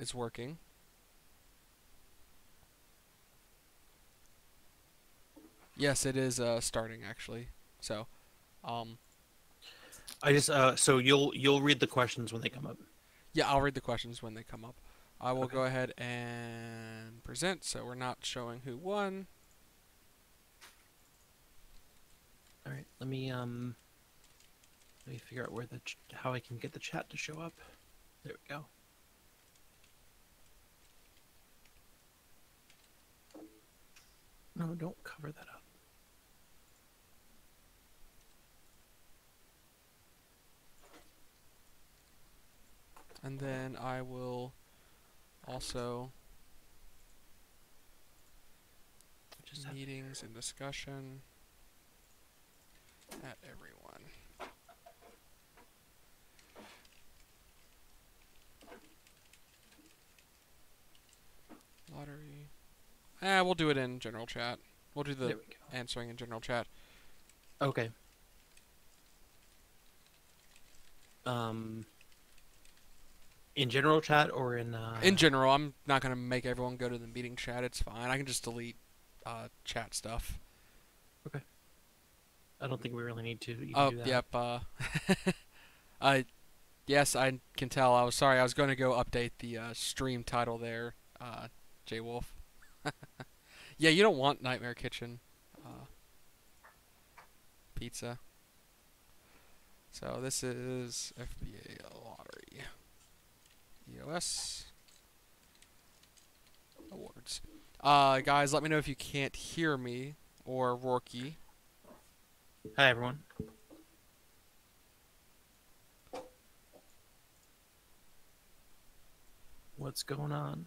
is working. Yes, it is starting actually. So, um, I just so you'll read the questions when they come up. yeah, I'll read the questions when they come up. I will Okay. go ahead and present. So we're not showing who won. All right. Let me figure out where how I can get the chat to show up. There we go. No, don't cover that up. And then I will also Just have meetings and discussion at everyone. Lottery. We'll do it in general chat. We'll do the there we answering in general chat. go. Okay. Um, in general chat or in In general, I'm not gonna make everyone go to the meeting chat. It's fine. I can just delete chat stuff. okay. I don't think we really need to even Oh, do that. yep. Uh, yes, I can tell. I was sorry. I was going to go update the stream title there, J Wolf. Yeah, you don't want Nightmare Kitchen uh, pizza. So this is FBA Lottery. EoS Awards. Guys, let me know if you can't hear me or Rourke. Hi everyone. What's going on?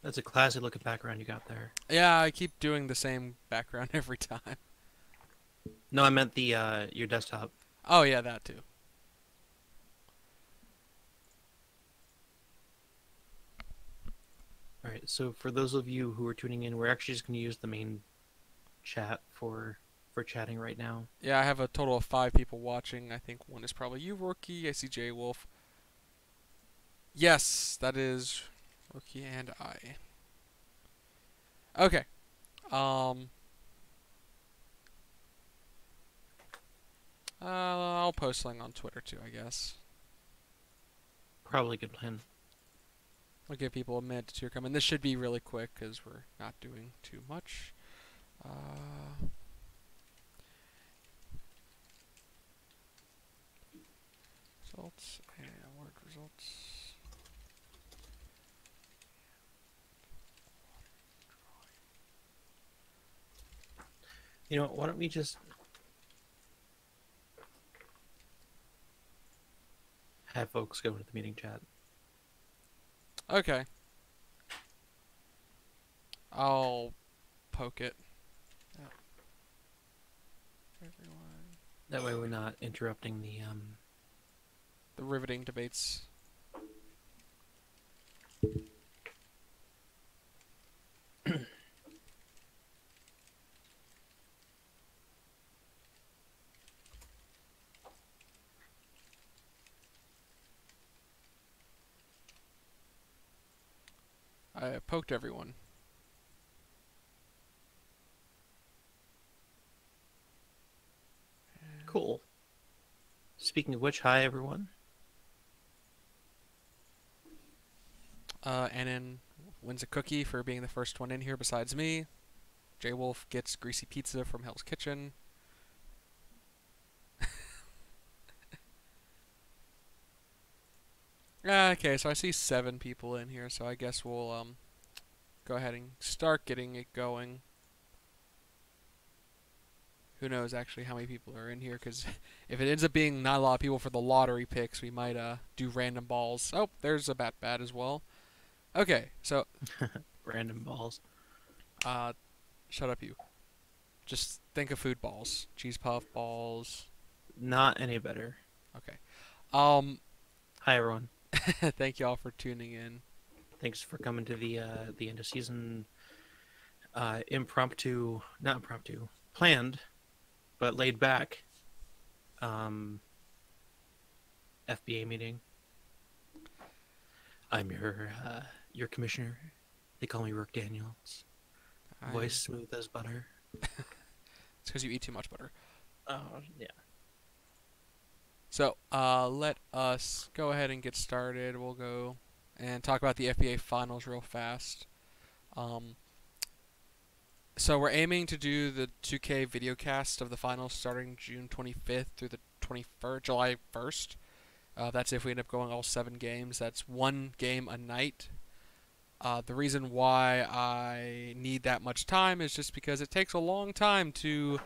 That's a classy looking background you got there. Yeah, I keep doing the same background every time. No, I meant the your desktop. Oh yeah, that too. All right. So for those of you who are tuning in, we're actually just going to use the main chat for chatting right now. Yeah, I have a total of 5 people watching. I think one is probably you, Rookie. I see J Wolf. Yes, that is Rookie and I. Okay. Um. I'll post something on Twitter too, I guess. Probably a good plan. I'll give people a minute to come in. This should be really quick because we're not doing too much. Uh, results and award results. You know, why don't we just have folks go into the meeting chat? Okay. I'll poke it. Yep. Everyone. That way we're not interrupting The riveting debates. I poked everyone. Cool. Speaking of which, hi everyone. Annan wins a cookie for being the first one in here besides me. J Wolf gets greasy pizza from Hell's Kitchen. Okay, so I see 7 people in here, so I guess we'll go ahead and start getting it going. Who knows actually how many people are in here? Because if it ends up being not a lot of people for the lottery picks, we might do random balls. Oh, there's a bat as well. Okay, so Random balls. uh, shut up you. Just think of food balls, cheese puff balls. Not any better. Okay. Um, Hi everyone. thank y'all for tuning in. Thanks for coming to the end of season impromptu, not impromptu, planned, but laid back um, FBA meeting. I'm your commissioner. They call me Rook Daniels. Voice It's smooth as butter. because you eat too much butter. Oh yeah. So, let us go ahead and get started. We'll go and talk about the FBA finals real fast. Um, so we're aiming to do the 2K videocast of the finals starting June 25th through the 21st, July 1st. That's if we end up going all 7 games. That's 1 game a night. The reason why I need that much time is just because it takes a long time to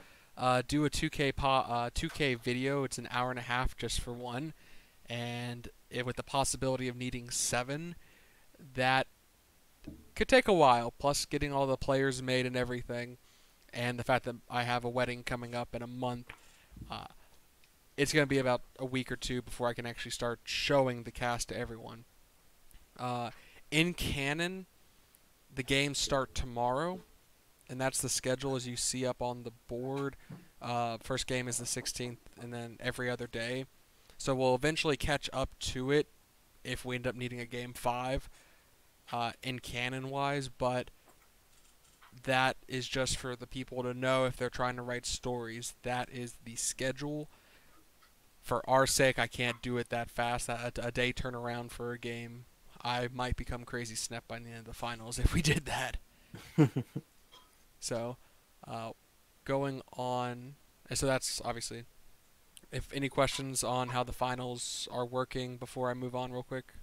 do a 2K video. It's an hour and a half just for one, and with the possibility of needing 7, that could take a while. Plus, getting all the players made and everything, and the fact that I have a wedding coming up in a month. Uh, it's going to be about a week or two before I can actually start showing the cast to everyone. Uh, in canon, the games start tomorrow, and that's the schedule as you see up on the board. First game is the 16th, and then every other day. So we'll eventually catch up to it if we end up needing a game 5 in canon-wise, but that is just for the people to know if they're trying to write stories. That is the schedule. For our sake, I can't do it that fast. A day turnaround for a game. I might become crazy snap by the end of the finals if we did that. So, going on. So that's obviously. If any questions on how the finals are working before I move on real quick.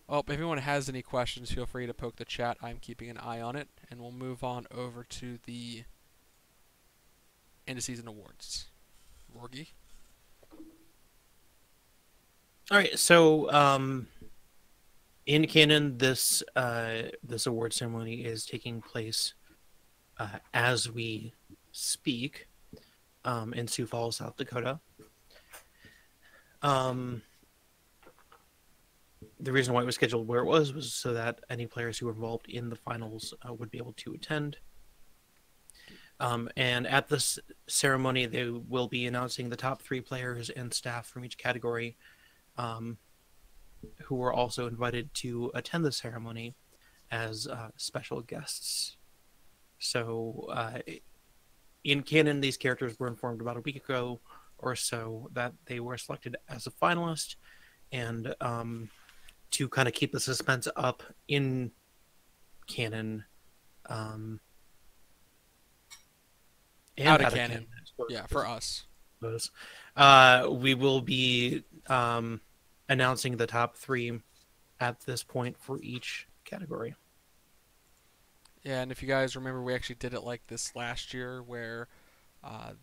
Oh, if anyone has any questions, feel free to poke the chat. I'm keeping an eye on it, and we'll move on over to the end of season awards. Rorgy? All right. So in canon, this award ceremony is taking place as we speak in Sioux Falls, South Dakota. The reason why it was scheduled where it was so that any players who were involved in the finals would be able to attend. And at this ceremony, they will be announcing the top 3 players and staff from each category who were also invited to attend the ceremony as special guests. So in canon, these characters were informed about a week ago or so that they were selected as a finalist, and to kind of keep the suspense up in canon, and Out of canon. Yeah, for us. We will be announcing the top 3 at this point for each category. Yeah, and if you guys remember, we actually did it like this last year where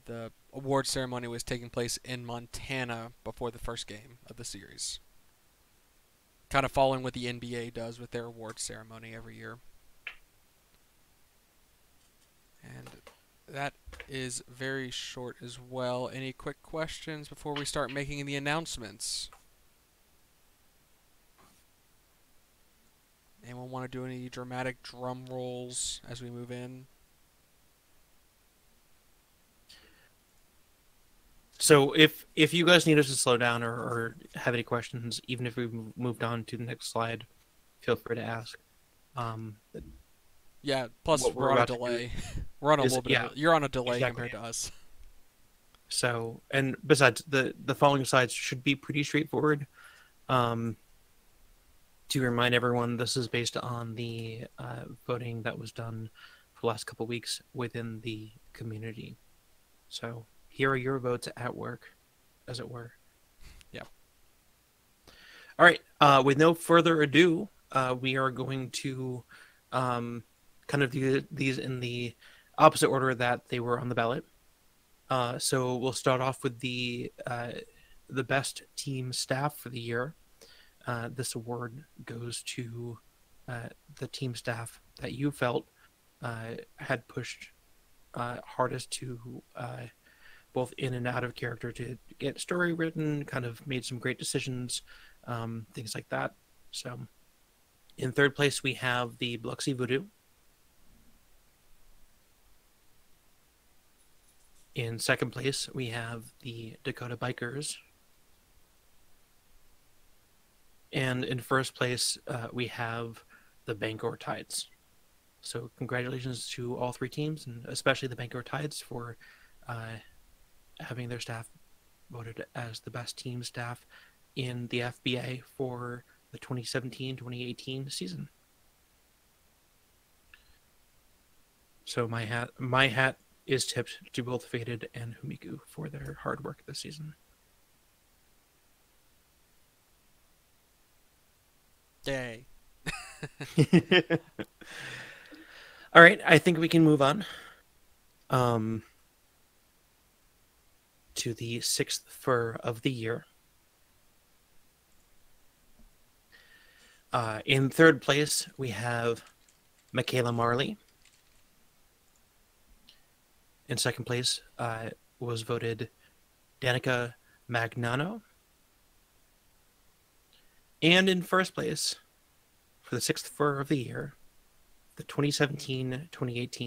the award ceremony was taking place in Montana before the first game of the series. Kind of following what the NBA does with their award ceremony every year. And that is very short as well. Any quick questions before we start making the announcements? Anyone want to do any dramatic drum rolls as we move in? So if you guys need us to slow down or have any questions, even if we've moved on to the next slide, feel free to ask. Yeah, plus What we're we're on a about to delay. We're on a is- little bit yeah, of a, you're on a delay exactly. compared to us. So, and besides, the following slides should be pretty straightforward. To remind everyone, this is based on the voting that was done for the last couple weeks within the community. So here are your votes at work, as it were. Yeah. All right. With no further ado, we are going to kind of do these in the opposite order that they were on the ballot. So we'll start off with the best team staff for the year. This award goes to the team staff that you felt had pushed hardest to both in and out of character to get story written, kind of made some great decisions, things like that. So In third place, we have the Biloxi Voodoo. In second place, we have the Dakota Bikers. And in first place, we have the Bangor Tides. So congratulations to all three teams, and especially the Bangor Tides for uh, having their staff voted as the best team staff in the FBA for the 2017-2018 season. So my hat is tipped to both Faded and Humiku for their hard work this season. Yay. All right, I think we can move on um, to the sixth fur of the year. In third place, we have Michaela Marley. In second place was voted Danica Magnano. And in first place, for the sixth fur of the year, the 2017-2018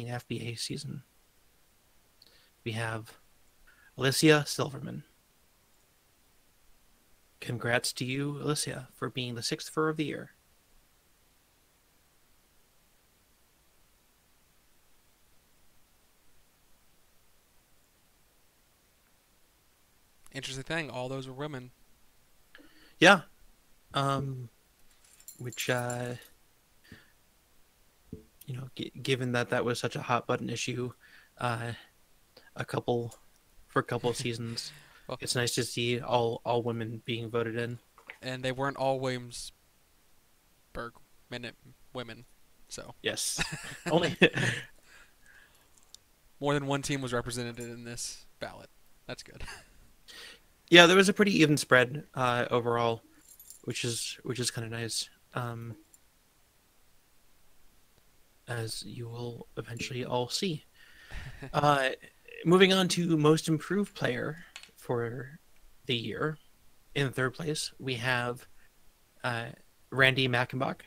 FBA season, we have Alicia Silverman. Congrats to you, Alicia, for being the sixth fur of the year. Interesting thing, all those were women. Yeah. Which given that that was such a hot button issue, uh, a couple for a couple of seasons, Well, it's nice to see all women being voted in. and they weren't all Williamsburg minute women, so Yes, only more than one team was represented in this ballot. That's good. yeah. There was a pretty even spread overall, which is kind of nice. As you will eventually all see. Uh, Moving on to most improved player for the year. In third place, we have uh, Randy Mackenbach,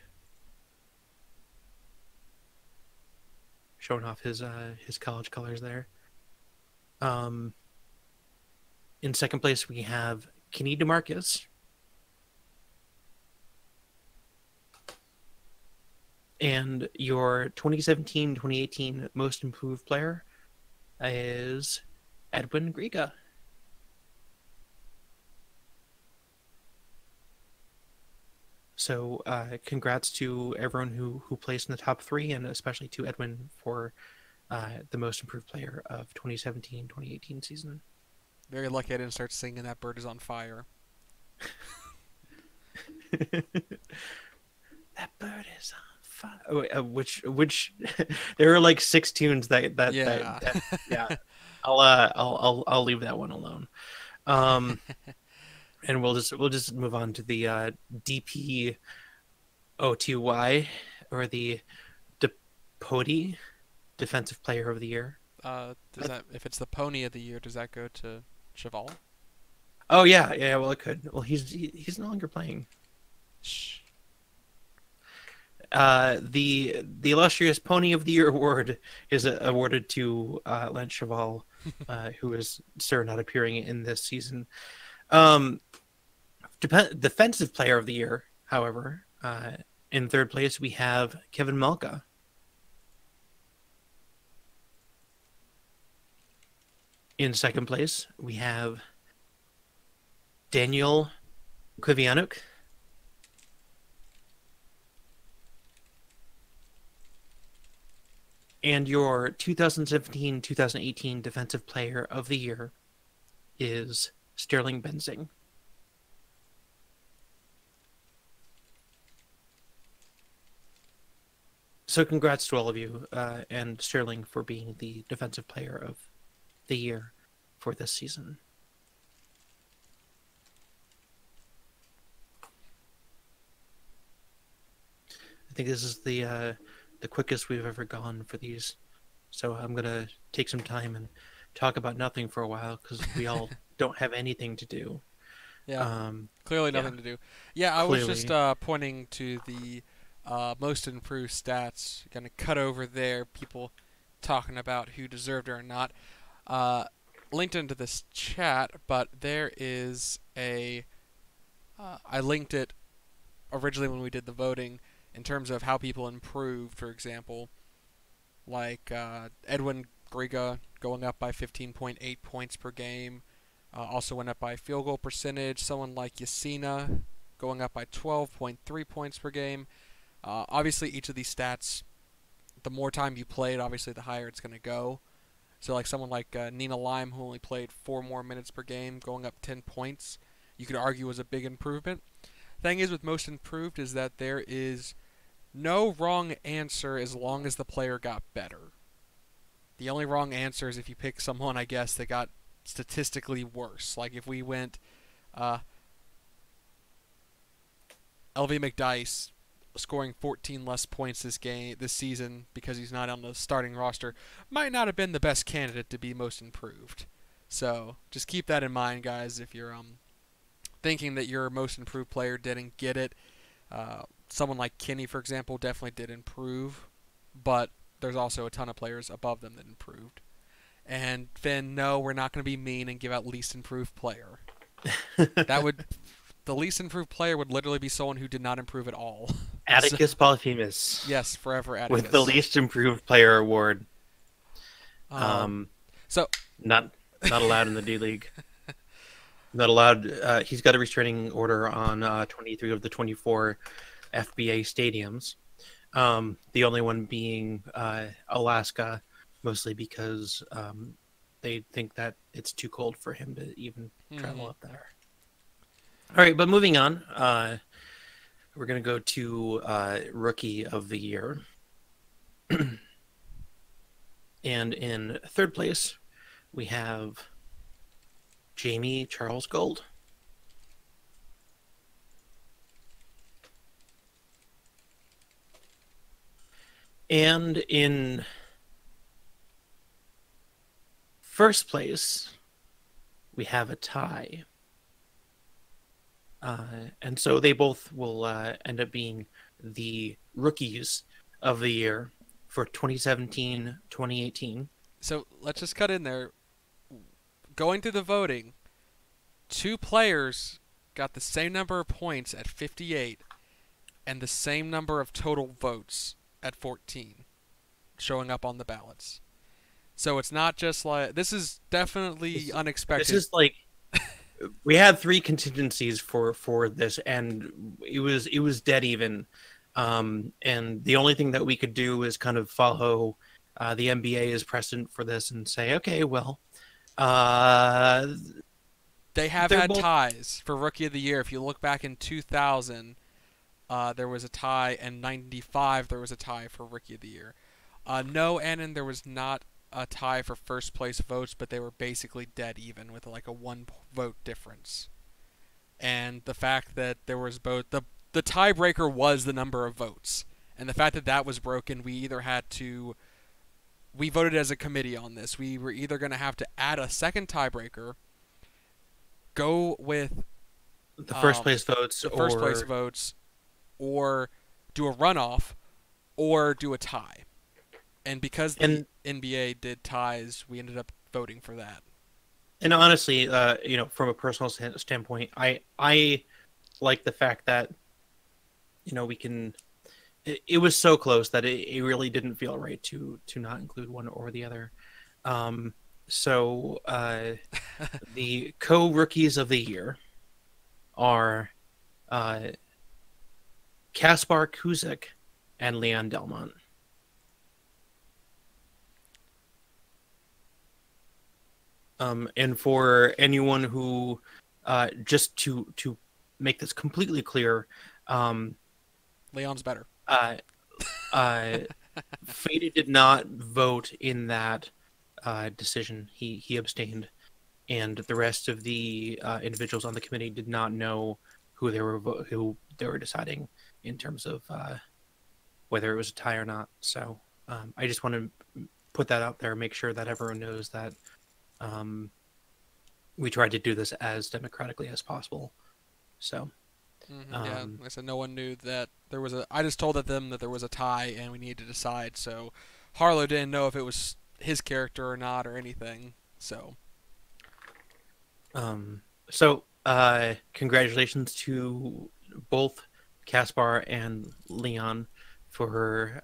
showing off his college colors there. Um, in second place, we have Kenny DeMarcus. And your 2017-2018 most improved player is Edwin Griga. So congrats to everyone who placed in the top three, and especially to Edwin for the most improved player of 2017-2018 season. Very lucky I didn't start singing "That Bird Is on Fire." That bird is on fire. Oh, which there are like 6 tunes Yeah. yeah. I'll leave that one alone. And we'll just move on to the DPOTY, or the Depoti Defensive Player of the Year. Does that, if it's the pony of the year, does that go to Cheval? Oh yeah. Well, it could. Well, he's no longer playing. Shh. The illustrious Pony of the Year award is awarded to Lance Cheval, who is sir not appearing in this season. Defensive Player of the Year, however, in third place we have Kevin Malka. In second place we have Daniel Kwiatkowski. And your 2017-2018 Defensive Player of the Year is Sterling Benzing. So congrats to all of you, and Sterling for being the Defensive Player of the Year for this season. I think this is the quickest we've ever gone for these. So I'm going to take some time and talk about nothing for a while, because we all don't have anything to do. Yeah. Clearly yeah. nothing to do. Yeah, I was just Clearly. pointing to the most improved stats. Going to cut over there. People talking about who deserved it or not. Uh, Linked into this chat, but there is a. I linked it originally when we did the voting in terms of how people improved. For example, like Edwin Griga going up by 15.8 points per game. Also went up by field goal percentage. Someone like Yasina going up by 12.3 points per game. Obviously, each of these stats, the more time you played, obviously the higher it's going to go. So like someone like Nina Lime, who only played 4 more minutes per game, going up 10 points, you could argue was a big improvement. Thing is with most improved is that there is no wrong answer as long as the player got better. The only wrong answer is if you pick someone, I guess, that got statistically worse. Like if we went uh, LV McDice scoring 14 less points this season because he's not on the starting roster might not have been the best candidate to be most improved. So just keep that in mind, guys. If you're thinking that your most improved player didn't get it, someone like Kenny, for example, definitely did improve, but there's also a ton of players above them that improved. And Finn, no, we're not going to be mean and give out least improved player. That would the least improved player would literally be someone who did not improve at all. So, Atticus Polyphemus. yes, forever Atticus. With the least improved player award. Um, so not allowed in the D League. Not allowed. He's got a restraining order on 23 of the 24 FBA stadiums. The only one being Alaska, mostly because they think that it's too cold for him to even travel up there. All right, but moving on, we're going to go to Rookie of the Year. And in third place, we have Jamie Charles Gold. And in first place, we have a tie. And so they both will end up being the rookies of the year for 2017-2018. So let's just cut in there. Going through the voting, 2 players got the same number of points at 58 and the same number of total votes at 14 showing up on the ballots. So it's not just like this is definitely unexpected. This is like we had 3 contingencies for this, and it was dead even. And the only thing that we could do is kind of follow the NBA as precedent for this and say, okay, well, they have had ties for Rookie of the Year. If you look back in 2000, there was a tie, and 95 there was a tie for Rookie of the Year. No, Annan, there was not a tie for first place votes, but they were basically dead even with like a 1 vote difference. And the fact that there was both the tiebreaker was the number of votes, and the fact that that was broken, we voted as a committee on this. We were either going to have to add a second tiebreaker, go with the first place votes, or do a runoff, or do a tie. And because the NBA did ties, we ended up voting for that. And honestly, from a personal standpoint, I like the fact that, we can. It was so close that it really didn't feel right to not include one or the other. So the co-rookies of the year are Kaspar Kuzik and Leon Delmont. And for anyone who, just to make this completely clear, Leon's better. Fada did not vote in that decision. He abstained, and the rest of the individuals on the committee did not know who they were deciding in terms of whether it was a tie or not. So I just want to put that out there, make sure that everyone knows that we tried to do this as democratically as possible. So Yeah, Um, like I said, no one knew that there was a. I just told them that there was a tie and we needed to decide. So Harlow didn't know if it was his character or not or anything. So um, Congratulations to both Caspar and Leon for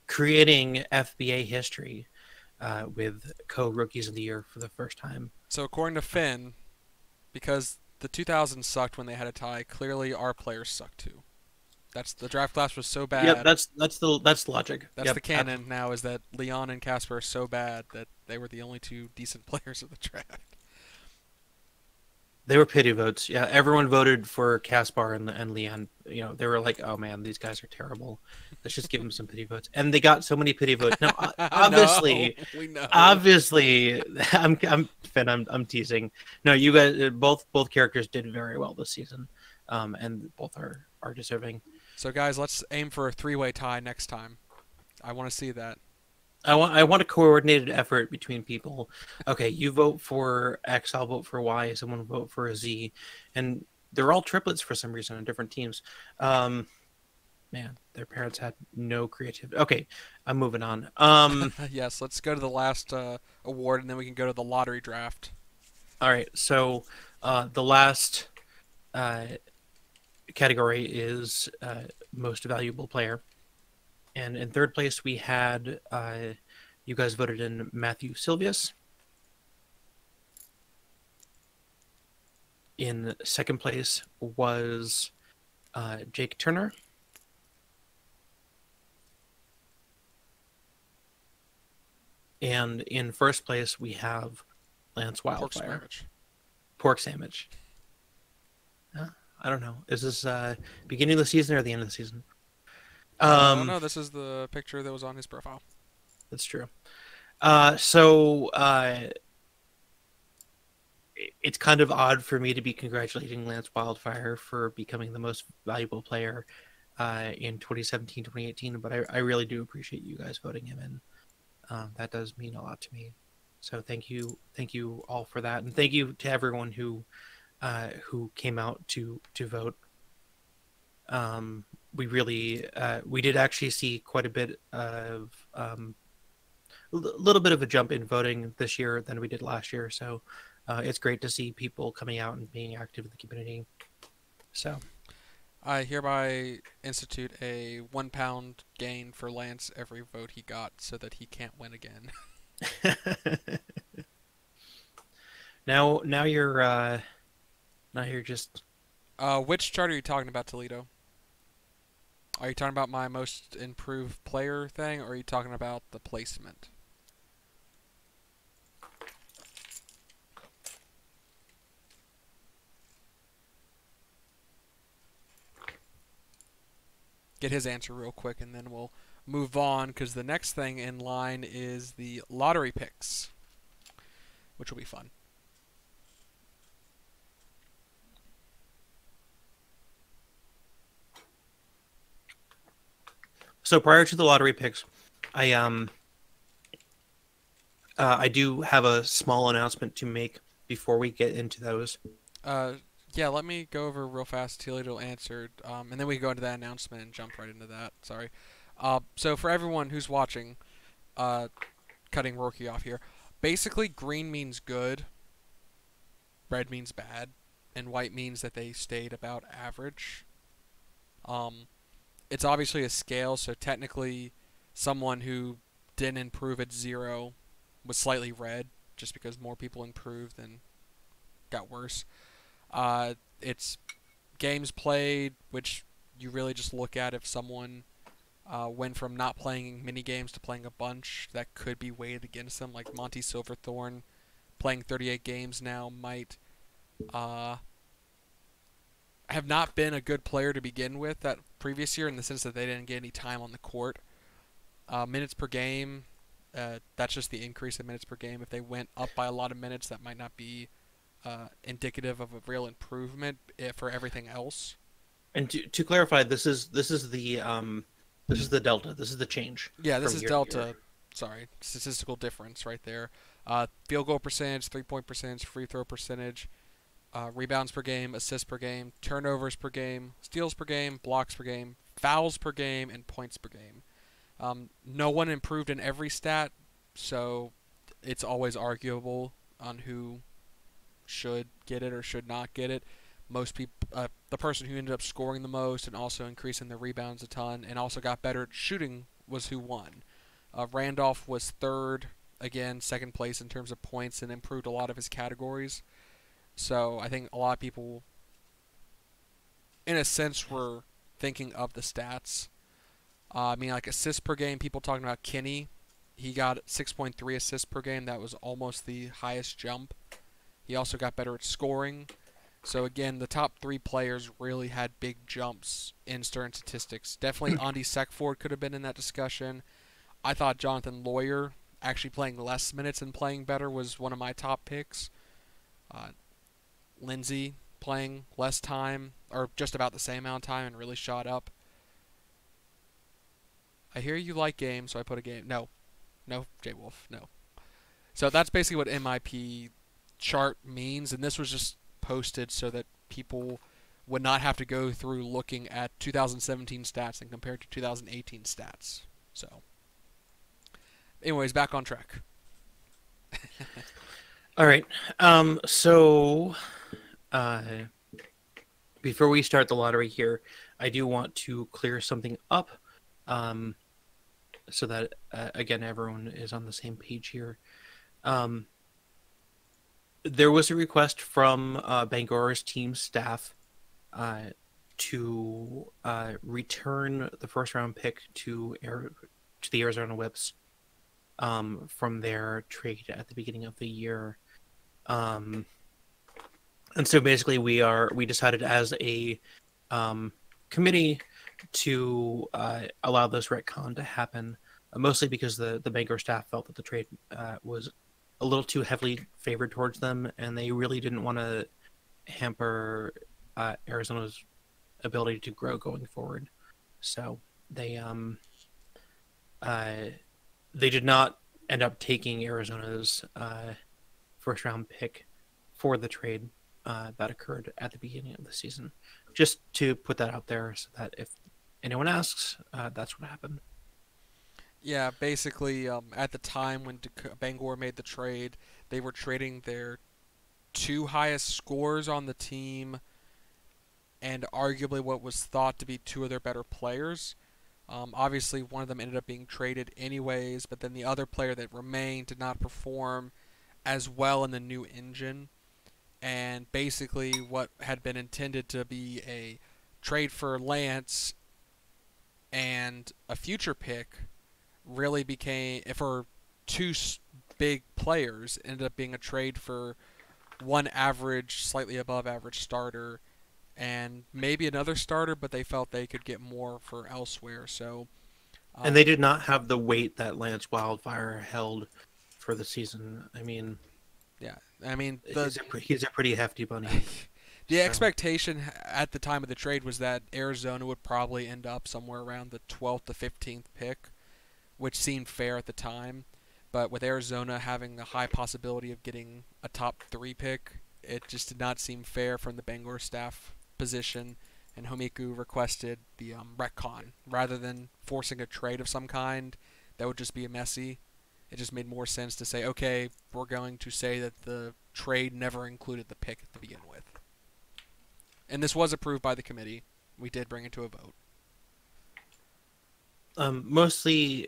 creating FBA history with co-rookies of the year for the first time. according to Finn, because the 2000s sucked when they had a tie, clearly our players suck too. That's the draft class was so Yep, bad. that's the logic. That's Yep, the canon now is that Leon and Casper are so bad that they were the only two decent players of the draft. they were pity votes. Yeah, everyone voted for Caspar and Leon. You know, they were like, "Oh man, these guys are terrible. Let's just give them some pity votes." And they got so many pity votes. Now, No, we know. obviously, I'm teasing. No, you guys, both characters did very well this season, and both are deserving. So guys, let's aim for a three-way tie next time. I want to see that. I want a coordinated effort between people. Okay, you vote for X, I'll vote for Y, someone vote for a Z, and they're all triplets for some reason on different teams. Um, Man, their parents had no creativity. Okay, I'm moving on. Yes, let's go to the last award, and then we can go to the lottery draft. All right, so the last uh, category is most valuable player. And in third place, we had you guys voted in Matthew Silvius. In second place was Jake Turner. And in first place, we have Lance Pork Wildfire. sandwich. Pork sandwich. I don't know. Is this beginning of the season or the end of the season? Oh no, this is the picture that was on his profile. That's true. So it's kind of odd for me to be congratulating Lance Wildfire for becoming the most valuable player in 2017, 2018, but I really do appreciate you guys voting him in. That does mean a lot to me. So thank you all for that, and thank you to everyone who came out to vote. We really we did actually see quite a bit of little bit of a jump in voting this year than we did last year. So it's great to see people coming out and being active in the community. So I hereby institute a 1 pound gain for Lance every vote he got, so that he can't win again. now you're just Which chart are you talking about, Toledo? Are you talking about my most improved player thing, or are you talking about the placement? Get his answer real quick, and then we'll move on, because the next thing in line is the lottery picks, which will be fun. so prior to the lottery picks, I I do have a small announcement to make before we get into those. Uh, yeah, let me go over real fast. Toledo answered, and then we can go into that announcement and jump right into that. Sorry. So for everyone who's watching, uh, cutting Rourke off here, basically green means good, red means bad, and white means that they stayed about average. Um, it's obviously a scale, so technically, someone who didn't improve at 0 was slightly red, just because more people improved than got worse. It's games played, which you really just look at if someone went from not playing mini games to playing a bunch. That could be weighed against them. Like Monty Silverthorne, playing 38 games now, might uh, have not been a good player to begin with that previous year, in the sense that they didn't get any time on the court. Minutes per game, that's just the increase in minutes per game. If they went up by a lot of minutes, that might not be indicative of a real improvement for everything else. And to clarify, this is the delta. This is the change Yeah, this from is year to year. delta. Sorry, statistical difference right there. Field goal percentage, 3-point percentage, free throw percentage, rebounds per game, assists per game, turnovers per game, steals per game, blocks per game, fouls per game, and points per game. No one improved in every stat, so it's always arguable on who should get it or should not get it. Most people, the person who ended up scoring the most and also increasing the rebounds a ton and also got better at shooting was who won. Randolph was third, again, second place in terms of points and improved a lot of his categories. So I think a lot of people, in a sense, were thinking of the stats. I mean, like assists per game, people talking about Kinney. He got 6.3 assists per game. That was almost the highest jump. He also got better at scoring. So again, the top three players really had big jumps in certain statistics. Definitely Andy Seckford could have been in that discussion. I thought Jonathan Lawyer, actually playing less minutes and playing better, was one of my top picks. Uh, Lindsey playing less time, or just about the same amount of time, and really shot up. I hear you like games, so I put a game. No, no, J Wolf, no. So that's basically what MIP chart means, and this was just posted so that people would not have to go through looking at 2017 stats and compare to 2018 stats. So, anyways, back on track. All right. So, uh, before we start the lottery here, I do want to clear something up, so that again everyone is on the same page here. There was a request from Bangor's team staff to return the first round pick to the Arizona Whips from their trade at the beginning of the year. And so basically we decided as a committee to allow this retcon to happen, mostly because the Bangor staff felt that the trade was a little too heavily favored towards them, and they really didn't want to hamper Arizona's ability to grow going forward. So they did not end up taking Arizona's first round pick for the trade that occurred at the beginning of the season. Just to put that out there so that if anyone asks, that's what happened. Yeah, basically, at the time when Bangor made the trade, they were trading their two highest scores on the team and arguably what was thought to be two of their better players. Obviously, one of them ended up being traded anyways, but then the other player that remained did not perform as well in the new engine. And basically, what had been intended to be a trade for Lance and a future pick really became, for two big players, ended up being a trade for one average, slightly above average starter and maybe another starter, but they felt they could get more for elsewhere. So, And they did not have the weight that Lance Wildfire held for the season. I mean, yeah, I mean he's a pretty hefty bunny. the So. expectation at the time of the trade was that Arizona would probably end up somewhere around the 12th to 15th pick, which seemed fair at the time. But with Arizona having a high possibility of getting a top 3 pick, it just did not seem fair from the Bangor staff position, and Homiku requested the retcon. Rather than forcing a trade of some kind, that would just be messy. It just made more sense to say, okay, we're going to say that the trade never included the pick to begin with. And this was approved by the committee. We did bring it to a vote. Mostly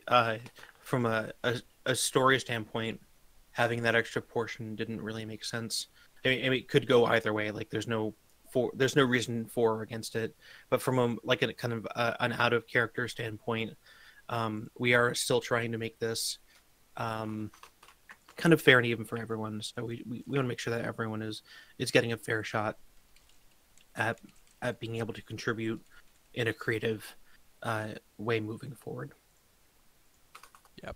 from a story standpoint, having that extra portion didn't really make sense. I mean, it could go either way. Like, there's no reason for or against it. But from a kind of an out of character standpoint, we are still trying to make this kind of fair and even for everyone. So we want to make sure that everyone is getting a fair shot at being able to contribute in a creative way moving forward. Yep.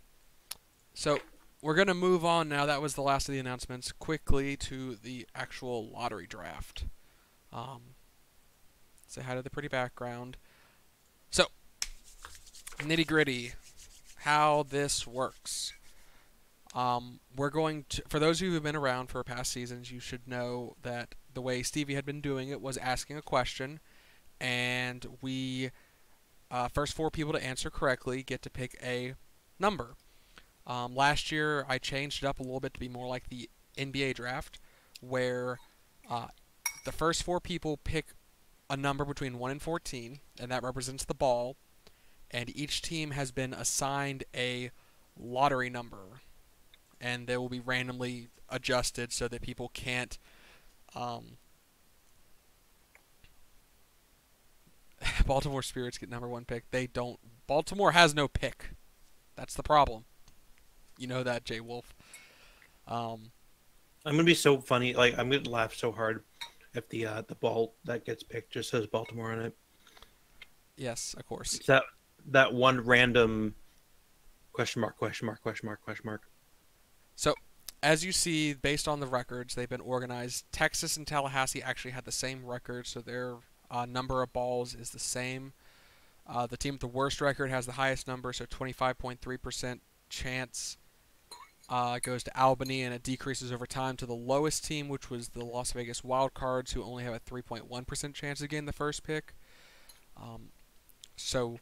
So we're going to move on now. That was the last of the announcements. Quickly to the actual lottery draft. Say hi to the pretty background. So, nitty gritty, how this works. We're going to, for those of you who have been around for past seasons, you should know that the way Stevie had been doing it was asking a question, and we first four people to answer correctly get to pick a number. Last year, I changed it up a little bit to be more like the NBA draft, where uh, the first four people pick a number between 1 and 14, and that represents the ball, and each team has been assigned a lottery number, and they will be randomly adjusted so that people can't. Um, Baltimore Spirits get number one pick. They don't. Baltimore has no pick. That's the problem. You know that, Jay Wolf. Um, I'm gonna be so funny. Like I'm gonna laugh so hard if the ball that gets picked just says Baltimore on it. yes, of course. It's that one random question mark, question mark, question mark, question mark. So, as you see, based on the records, they've been organized. Texas and Tallahassee actually had the same record, so their number of balls is the same. The team with the worst record has the highest number, so 25.3% chance goes to Albany, and it decreases over time to the lowest team, which was the Las Vegas Wildcards, who only have a 3.1% chance of getting the first pick. So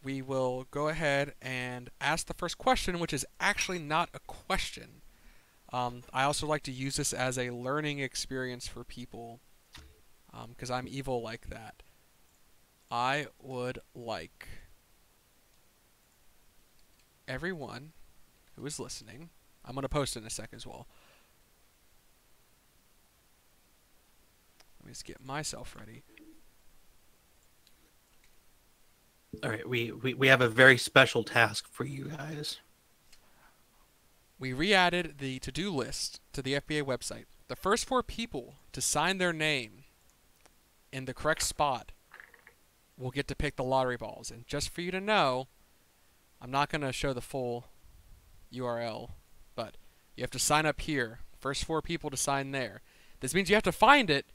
we will go ahead and ask the first question, which is actually not a question. I also like to use this as a learning experience for people, because I'm evil like that. I would like everyone who is listening, I'm going to post it in a sec as well. Let me just get myself ready. All right, we have a very special task for you guys. We re-added the to-do list to the FBA website. The first four people to sign their name in the correct spot will get to pick the lottery balls. And just for you to know, I'm not going to show the full URL, but you have to sign up here. First four people to sign there. This means you have to find it.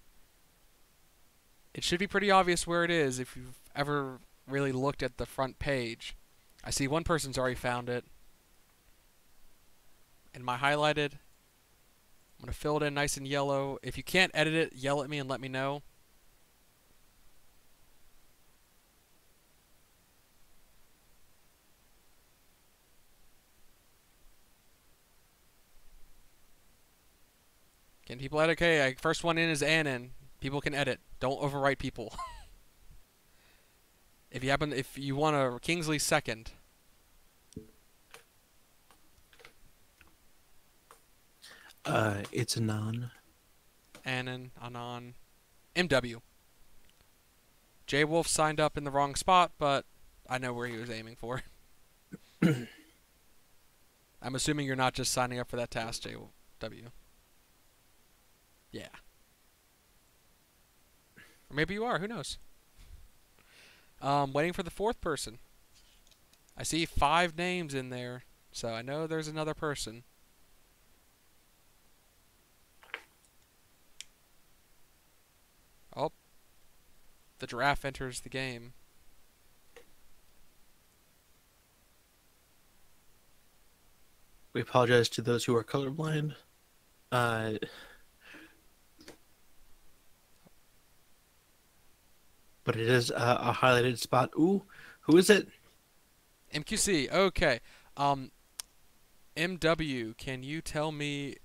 It should be pretty obvious where it is if you've ever really looked at the front page. I see one person's already found it. And my highlighted, I'm going to fill it in nice and yellow. If you can't edit it, yell at me and let me know. Can people edit? Okay, first one in is Annan. People can edit. Don't overwrite people. If you want a Kingsley second. It's a non. Annan, Anon, MW. J Wolf signed up in the wrong spot, but I know where he was aiming for. I'm assuming you're not just signing up for that task, JW. Yeah. Or maybe you are, who knows? Waiting for the fourth person. I see 5 names in there, so I know there's another person. Oh. The giraffe enters the game. We apologize to those who are colorblind. But it is a highlighted spot. Ooh, who is it? MQC, okay. MW, can you tell me...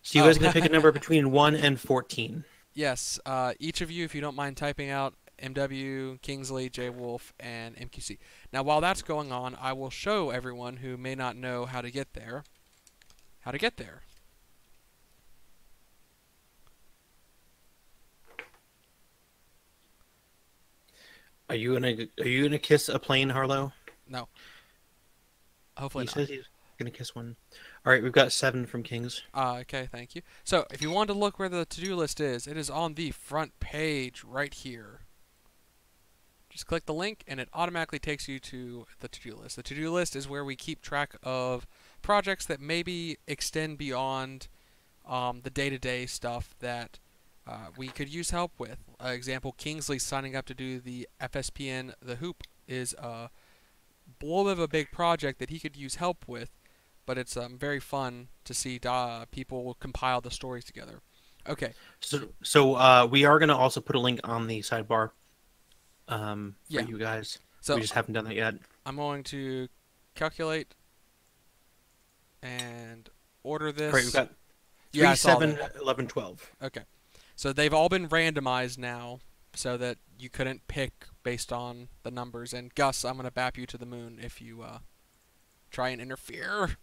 So you guys can pick a number between 1 and 14. Yes, each of you, if you don't mind typing out MW, Kingsley, J Wolf, and MQC. Now, while that's going on, I will show everyone who may not know how to get there. How to get there. Are you gonna kiss a plane, Harlow? No. Hopefully He not. says he's gonna kiss one. All right, we've got 7 from Kings. Okay, thank you. So, if you want to look where the to-do list is, it is on the front page right here. Just click the link, and it automatically takes you to the to-do list. The to-do list is where we keep track of projects that maybe extend beyond the day-to-day stuff that we could use help with. Example, Kingsley signing up to do the FSPN The Hoop is a little bit of a big project that he could use help with, but it's very fun to see people compile the stories together. Okay. So we are going to also put a link on the sidebar for Yeah. you guys. We So just haven't done that yet. I'm going to calculate and order All right, we've this. got Yeah, 3, I saw 7, that. 11, 12. Okay. So they've all been randomized now so that you couldn't pick based on the numbers. And Gus, I'm going to bap you to the moon if you try and interfere.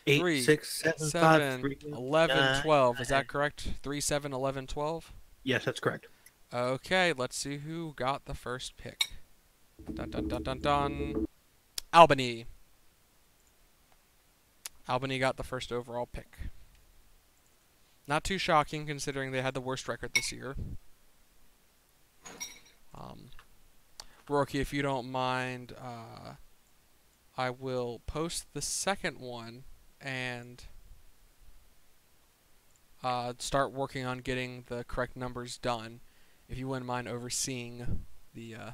8, 3, 6, 7, 5, 7, 3, 11, 9. 12. Is that correct? 3, 7, 11, 12? Yes, that's correct. Okay, let's see who got the first pick. Dun dun dun dun dun. Albany. Albany got the first overall pick. Not too shocking considering they had the worst record this year. Um, Rourke, if you don't mind, I will post the second one and start working on getting the correct numbers done. If you wouldn't mind overseeing the. All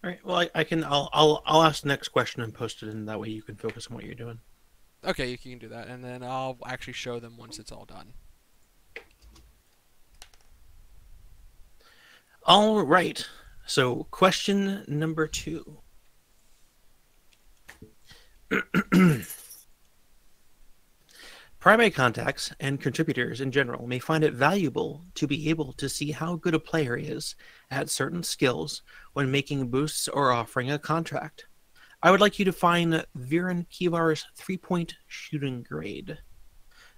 right. Well, I can. I'll ask the next question and post it in. That way you can focus on what you're doing. Okay, you can do that, and then I'll actually show them once it's all done. All right. So question number 2. Primary contacts and contributors in general may find it valuable to be able to see how good a player is at certain skills when making boosts or offering a contract. I would like you to find Viren Kivar's 3-point shooting grade.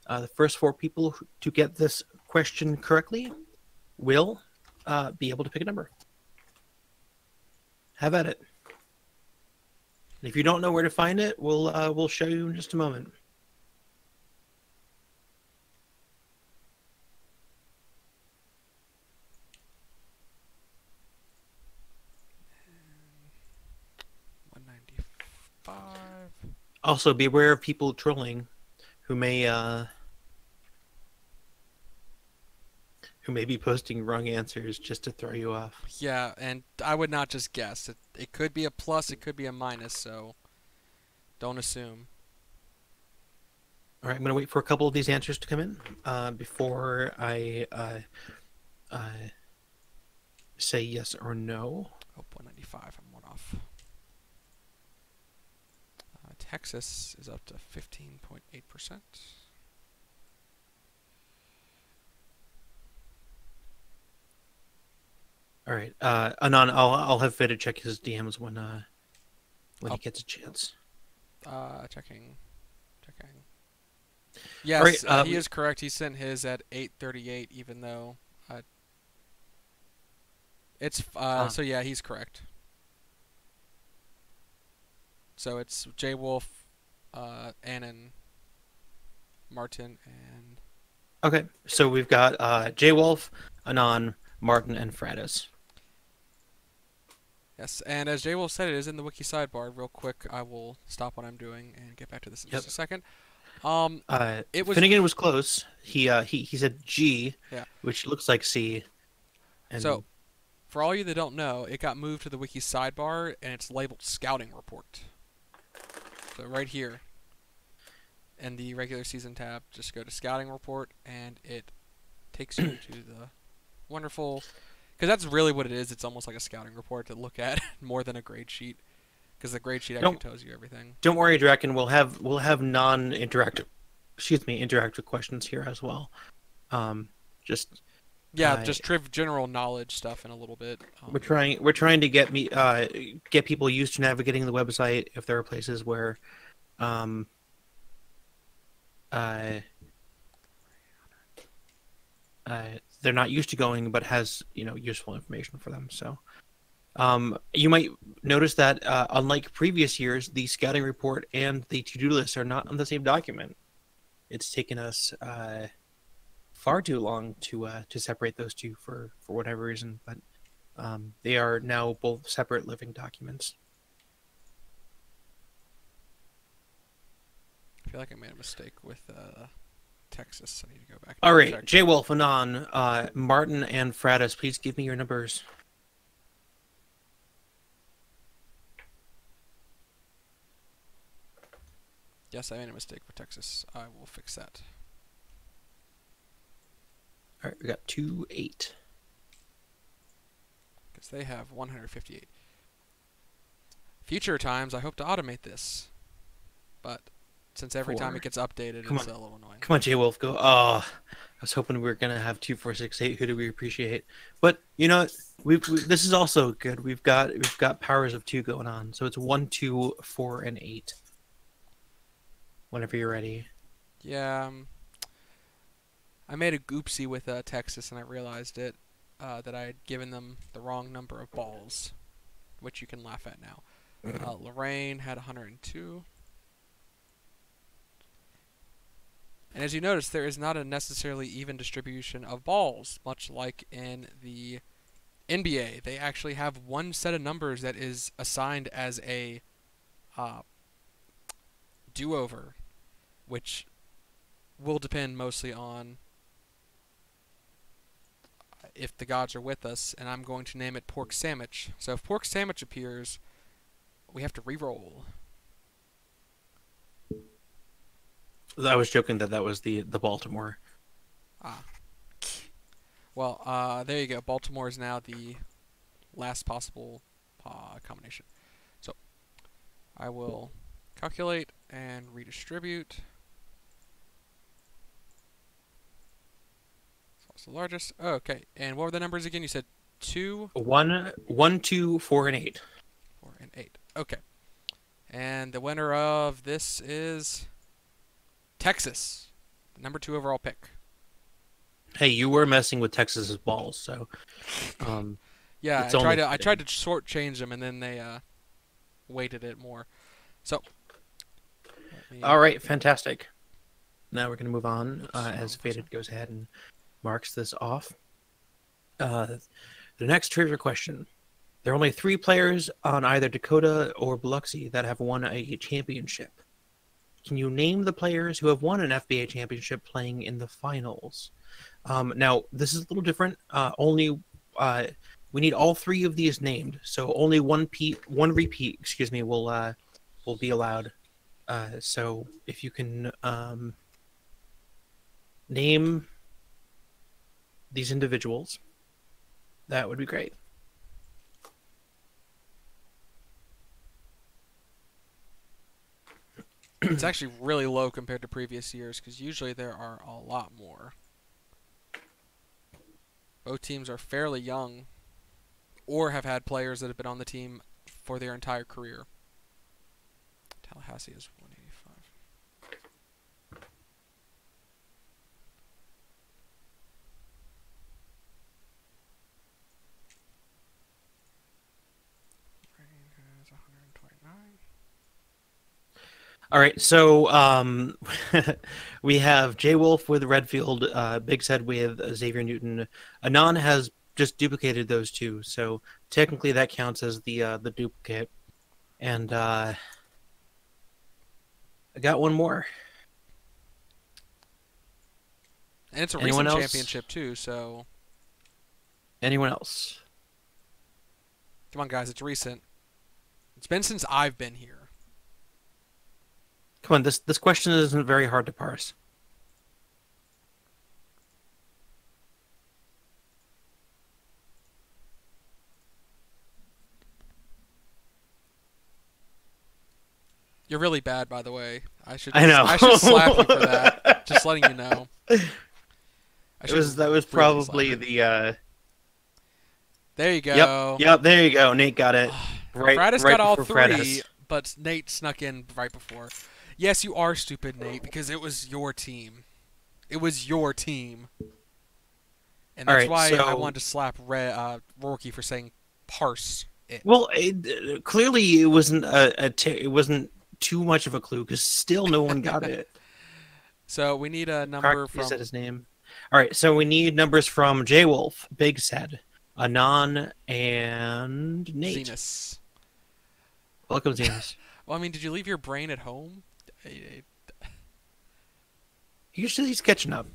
The first 4 people to get this question correctly will be able to pick a number. Have at it. And if you don't know where to find it, we'll show you in just a moment. And 195. Also, be aware of people trolling who may be posting wrong answers just to throw you off. Yeah, and I would not just guess. It could be a plus, it could be a minus, so don't assume. All right, I'm going to wait for a couple of these answers to come in before I say yes or no. Oh, 195, I'm one off. Texas is up to 15.8%. All right, Anon, I'll have Fed check his DMs when he gets a chance. Checking. All right, Yes, he is correct. He sent his at 8:38, even though it's so yeah, he's correct. So it's J Wolf, Annan, Martin, and okay, so we've got J Wolf, Anon, Martin, and Fratis. yes. And as J Wolf said, it is in the wiki sidebar. Real quick, I will stop what I'm doing and get back to this in Yep. just a second. It was Finnegan was close. He said G, yeah. which looks like C. And So for all you that don't know, it got moved to the wiki sidebar and it's labeled scouting report. So right here in the regular season tab, just go to scouting report and it takes you to the wonderful, because that's really what it is. It's almost like a scouting report to look at more than a grade sheet, because the grade sheet actually tells you everything. don't worry, Draken. We'll have non-interactive, interactive questions here as well. Just Yeah, just general knowledge stuff in a little bit. we're trying to get people used to navigating the website if there are places where they're not used to going, but has useful information for them. So you might notice that unlike previous years, the scouting report and the to-do list are not on the same document. It's taken us far too long to separate those two for whatever reason, but they are now both separate living documents. I feel like I made a mistake with Texas. I need to go back. All right, J Wolf, Anon, Martin, and Fratis, please give me your numbers. Yes, I made a mistake with Texas. I will fix that. All right, we got 2-8. Because they have 158. Future times, I hope to automate this. But since every time 4. it gets updated, Come it's on. a little annoying. Come on, J Wolf, go. Oh, I was hoping we were gonna have 2, 4, 6, 8. Who do we appreciate? But you know, this is also good. We've got powers of 2 going on, so it's 1, 2, 4, and 8. Whenever you're ready. Yeah, I made a goopsie with Texas, and I realized it that I had given them the wrong number of balls, which you can laugh at now. Lorraine had 102. And as you notice, there is not a necessarily even distribution of balls, much like in the NBA. They actually have one set of numbers that is assigned as a do-over, which will depend mostly on if the gods are with us, and I'm going to name it Pork Sandwich. So if Pork Sandwich appears, we have to re-roll. I was joking that was the Baltimore. Ah. Well, there you go. Baltimore is now the last possible combination. So I will calculate and redistribute. So that's the largest. Oh, okay. And what were the numbers again? You said 2, 1, 2, 4, and 8. 4, and 8. Okay. And the winner of this is Texas, the number 2 overall pick. Hey, you were messing with Texas's balls, so Yeah, it's I tried to shortchange them, and then they weighted it more. So, all right, fantastic. Now we're going to move on as Faded goes ahead and marks this off. The next trivia question. There are only 3 players on either Dakota or Biloxi that have won a championship. Can you name the players who have won an FBA championship playing in the finals? Now, this is a little different. We need all 3 of these named, so only one repeat, will be allowed. So if you can name these individuals, that would be great. it's actually really low compared to previous years, because usually there are a lot more. Both teams are fairly young, or have had players that have been on the team for their entire career. Tallahassee is 185. Rain has 129. All right, so we have J Wolf with Redfield, Big Said with Xavier Newton. Anon has just duplicated those 2, so technically that counts as the duplicate. And I got one more. And it's a Anyone recent else? championship too, so Anyone else? come on, guys, it's recent. It's been since I've been here. Come on, this question isn't very hard to parse. You're really bad, by the way. I should slap you for that. Just letting you know. That was probably the. There you go. Yep. There you go. Nate got it. Fratis got all 3, Fratis. but Nate snuck in right before. Yes, you are stupid, Nate, because it was your team. It was your team. And that's why I wanted to slap Rourke for saying parse it. Well, clearly it wasn't it wasn't too much of a clue, because still no one got it. So we need a number You from... said his name. All right, so we need numbers from J Wolf, Big Said, Anon, and Nate. Zenas. Welcome, Zenas. Well, I mean, did you leave your brain at home? He's catching up.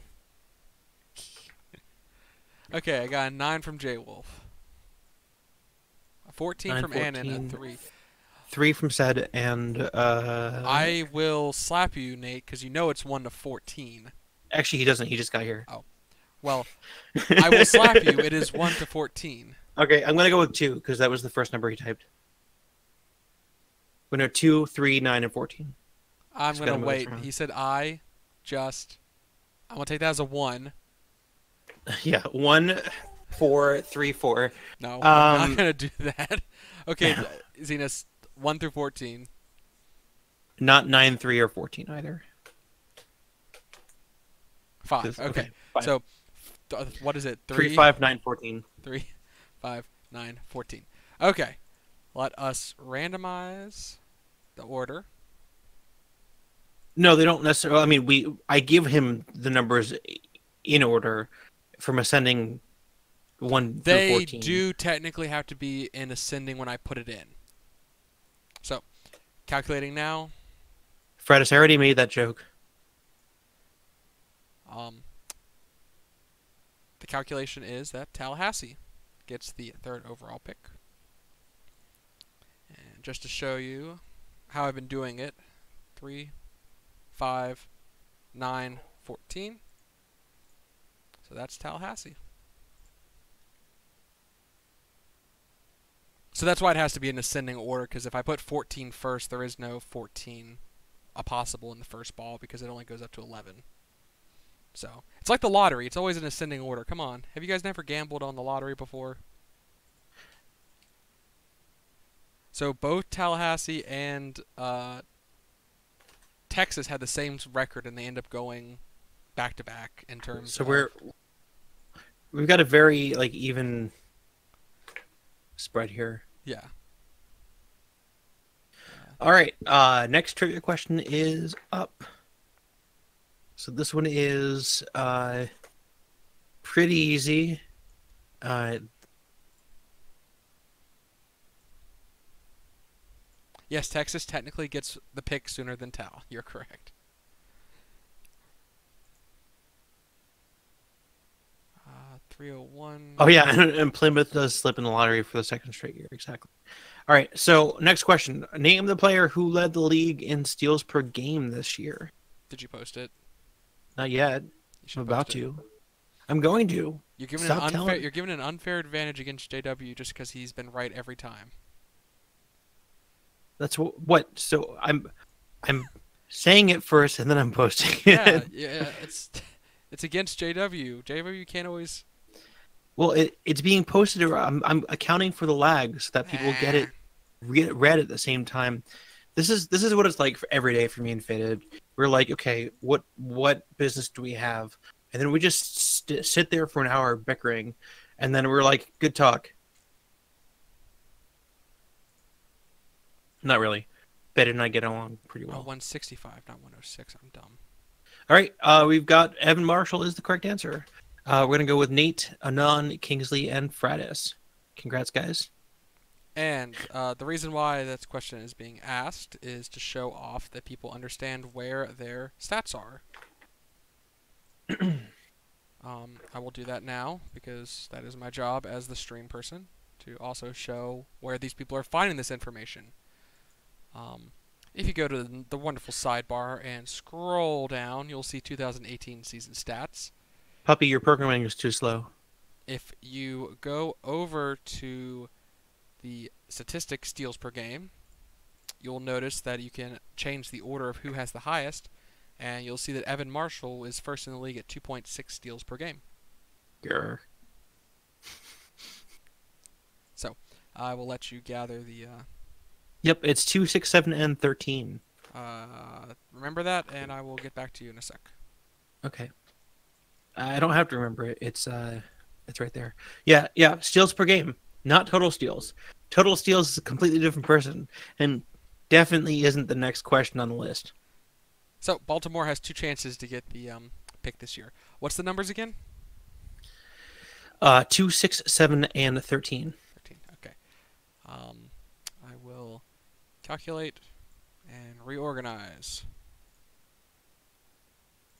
Okay, I got a 9 from J Wolf. A 14 9, from 14. Annan, and a 3. 3 from Said, and I will slap you, Nate, because you know it's 1 to 14. Actually, he doesn't. He just got here. Oh. Well, I will slap you. It is 1 to 14. Okay, I'm gonna go with 2 because that was the first number he typed. We know 2, 3, 9, and 14. I'm Just gonna gotta move this wait. around. He said I just. I'm gonna take that as a 1. Yeah, 1, 4, 3, 4. No, I'm not Um, gonna do that. Okay, Zenas, 1 through 14. not 9, 3, or 14 either. 5. Okay, Okay, 5. so what is it? 3, 3, 5, 9, 14. 3, 5, 9, 14. Okay, let us randomize the order. No, they don't necessarily. I mean, I give him the numbers in order from ascending 1 through They 14. do technically have to be in ascending when I put it in. So, calculating now. Fred has already made that joke. The calculation is that Tallahassee gets the third overall pick. And just to show you how I've been doing it, 3, 5, 9, 14. So that's Tallahassee. So that's why it has to be in ascending order, because if I put 14 first, there is no 14 possible in the first ball because it only goes up to 11. So it's like the lottery. It's always in ascending order. Come on. Have you guys never gambled on the lottery before? So both Tallahassee and Texas had the same record, and they end up going back to back in terms So of. we've got a very even spread here. Yeah. All right. Next trivia question is up. So this one is pretty easy. Yes, Texas technically gets the pick sooner than Tal. You're correct. 301. Oh yeah, and Plymouth does slip in the lottery for the second straight year. Exactly. All right. So next question: name the player who led the league in steals per game this year. Did you post it? Not yet. You I'm should about post it. to. I'm going to. You're given Stop an telling unfair. me. You're given an unfair advantage against JW just because he's been right every time. That's what. So I'm saying it first, and then I'm posting Yeah, it. yeah. It's against JW. JW can't always. Well, it's being posted. I'm accounting for the lag so that people get it read at the same time. This is what it's like for every day for me and Faded. We're like, okay, what business do we have? And then we just sit there for an hour bickering, and then we're like, good talk. Not really. Faded and I get along pretty Oh, well. 165, not 106. I'm dumb. All right, we've got Evan Marshall is the correct answer. We're gonna go with Nate, Anon, Kingsley, and Fradis. Congrats, guys. And the reason why this question is being asked is to show off that people understand where their stats are. I will do that now because that is my job as the stream person to also show where these people are finding this information. If you go to the wonderful sidebar and scroll down, you'll see 2018 season stats. Puppy, your programming is too slow. If you go over to the statistic steals per game, you'll notice that you can change the order of who has the highest, and you'll see that Evan Marshall is first in the league at 2.6 steals per game. Grr. So, I will let you gather the... Yep, it's 2, 6, 7, and 13. remember that, and I will get back to you in a sec. Okay. I don't have to remember it. It's right there. Yeah. Steals per game, not total steals. Total steals is a completely different person, and definitely isn't the next question on the list. So, Baltimore has 2 chances to get the pick this year. What's the numbers again? 2, 6, 7, and 13. 13, okay. I will calculate and reorganize.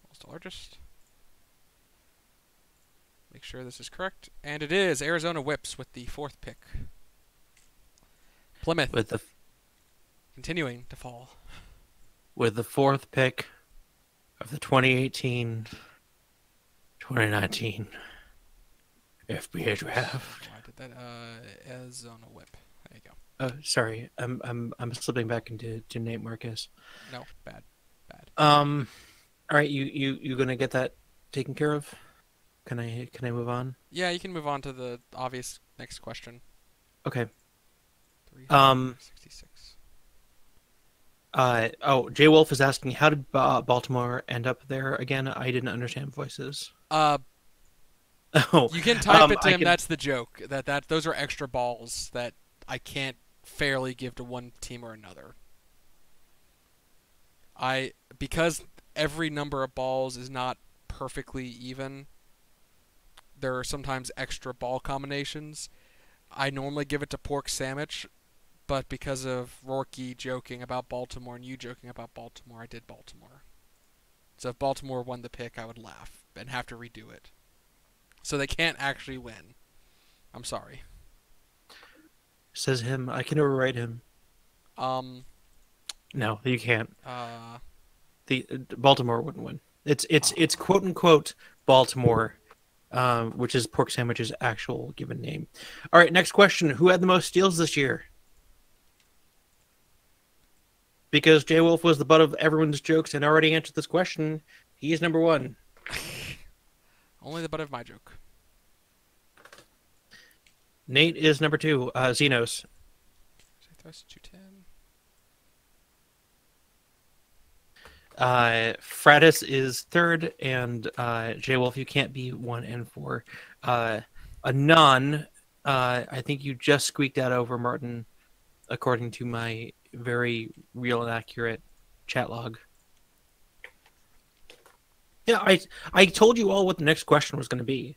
Most largest. Make sure this is correct. And it is. Arizona whips with the 4th pick. Plymouth With the continuing to fall. with the 4th pick of the 2018-2019 2019 FBA draft. Why did that? Arizona Whip. There you go. Sorry, I'm slipping back into Nate Marcus. No, bad, bad. All right, you gonna get that taken care of? Can I move on? Yeah, you can move on to the obvious next question. Okay. 366. Jay Wolf is asking, how did Baltimore end up there again? I didn't understand voices. Uh, Oh, you can type it to I him. can. That's the joke. That those are extra balls that I can't fairly give to one team or another. Because every number of balls is not perfectly even. There are sometimes extra ball combinations. I normally give it to Pork Sandwich, but because of Rourke joking about Baltimore and you joking about Baltimore, I did Baltimore. So if Baltimore won the pick, I would laugh and have to redo it. So they can't actually win. I'm sorry. Says him. I can overwrite him. Um. No, you can't. Uh. The Baltimore wouldn't win. It's uh, quote unquote Baltimore, which is Pork Sandwich's actual given name. All right, next question: who had the most steals this year? Because Jay Wolf was the butt of everyone's jokes and already answered this question, he is number one. Only the butt of my joke. Nate is number two. Xenos. Thrust 210. Fratis is third, and Jay Wolf, you can't be 1 and 4. Anon, I think you just squeaked out over Martin, according to my very real and accurate chat log. Yeah, I told you all what the next question was going to be.